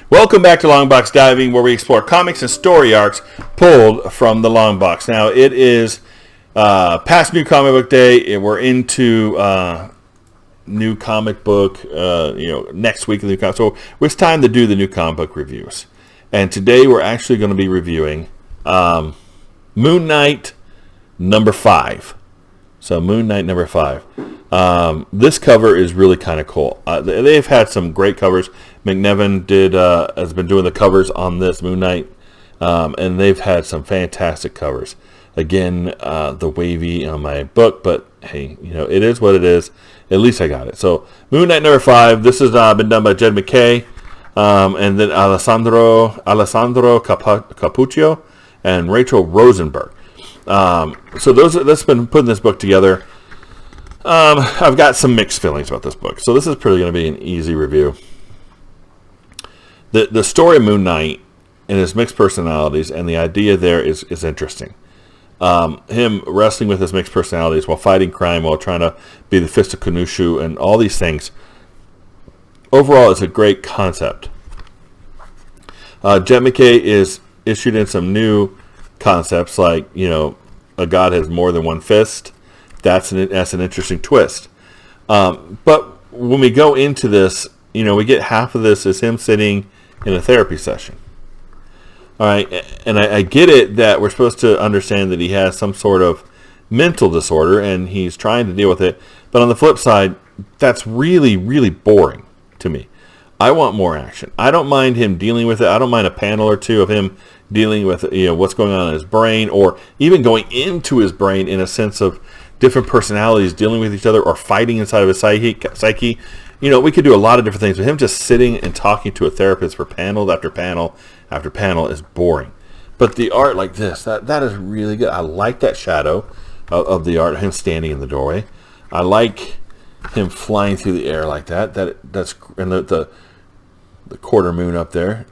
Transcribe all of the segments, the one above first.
Welcome back to Longbox Diving, where we explore comics and story arcs pulled from the Longbox. Now, it is past New Comic Book Day, and we're into new comic book, next week of the new comic. So it's time to do the new comic book reviews. And today we're actually going to be reviewing Moon Knight number 5. So Moon Knight number 5. This cover is really kind of cool. They've had some great covers. McNevin has been doing the covers on this Moon Knight, and they've had some fantastic covers. Again, the wavy on my book, but hey, it is what it is. At least I got it. So Moon Knight number 5. This has been done by Jed MacKay, and then Alessandro Cappuccio and Rachel Rosenberg. So that's been putting this book together. I've got some mixed feelings about this book, so this is pretty going to be an easy review. The story of Moon Knight and his mixed personalities, and the idea there is interesting. Him wrestling with his mixed personalities while fighting crime, while trying to be the Fist of Khonshu, and all these things. Overall, it's a great concept. Jed MacKay is issued in some new concepts, like a god has more than one fist. That's an interesting twist. But when we go into this, we get half of this is him sitting in a therapy session. All right, and I get it that we're supposed to understand that he has some sort of mental disorder and he's trying to deal with it. But on the flip side, that's really, really boring to me. I want more action. I don't mind him dealing with it. I don't mind a panel or two of him dealing with what's going on in his brain, or even going into his brain in a sense of different personalities dealing with each other or fighting inside of his psyche. We could do a lot of different things, but him just sitting and talking to a therapist for panel after panel after panel is boring. But the art like this, that is really good. I like that shadow of the art, him standing in the doorway. I like him flying through the air like that. That's and the quarter moon up there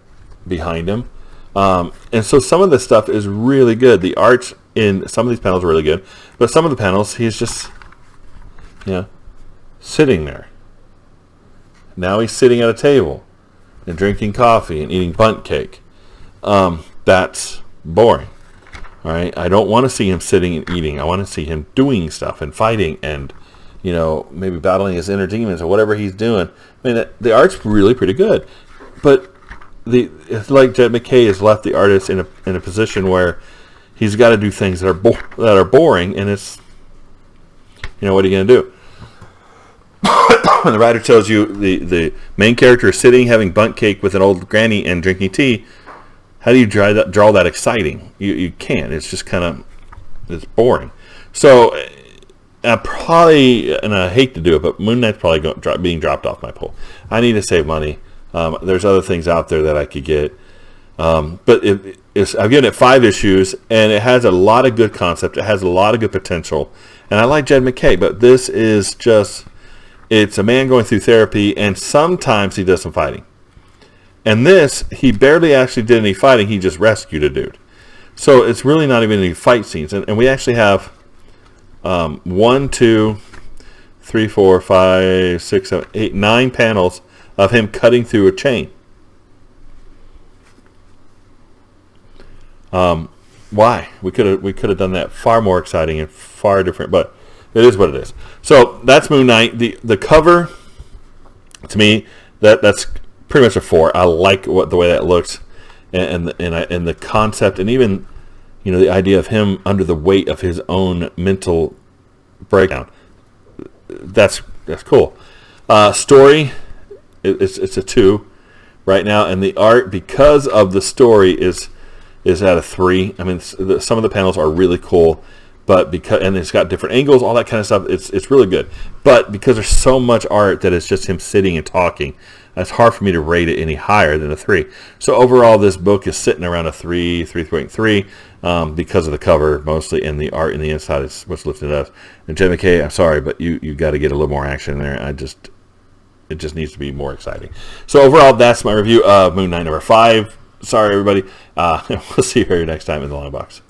behind him. And so some of this stuff is really good. The art in some of these panels are really good, but some of the panels he's just sitting there. Now he's sitting at a table and drinking coffee and eating bundt cake. That's boring. All right, I don't want to see him sitting and eating. I want to see him doing stuff and fighting and maybe battling his inner demons or whatever he's doing. I mean, the art's really pretty good, but it's like Jed MacKay has left the artist in a position where he's got to do things that are boring, and it's what are you going to do? When the writer tells you the main character is sitting having bundt cake with an old granny and drinking tea, how do you draw that exciting? You can't. It's just it's boring. So I hate to do it, but Moon Knight's probably being dropped off my pool. I need to save money. There's other things out there that I could get. But I've given it 5 issues, and it has a lot of good concept. It has a lot of good potential. And I like Jed MacKay, but this is just... It's a man going through therapy, and sometimes he does some fighting. And this, he barely actually did any fighting. He just rescued a dude. So it's really not even any fight scenes. And we actually have 1, 2, 3, 4, 5, 6, 7, 8, 9 panels of him cutting through a chain. Why? We could have done that far more exciting and far different, but it is what it is. So that's Moon Knight. The cover, to me, that's pretty much a 4. I like the way that looks, and the concept, and even the idea of him under the weight of his own mental breakdown. That's cool. Story, it's a 2 right now, and the art, because of the story, is at a 3. I mean, some of the panels are really cool. But and it's got different angles, all that kind of stuff. It's really good. But because there's so much art that it's just him sitting and talking, it's hard for me to rate it any higher than a 3. So overall, this book is sitting around a 3.3, because of the cover mostly, and the art in the inside is what's lifted us. And Jed MacKay, I'm sorry, but you got to get a little more action in there. It just needs to be more exciting. So overall, that's my review of Moon Knight number 5. Sorry, everybody. We'll see you here next time in the Long Box.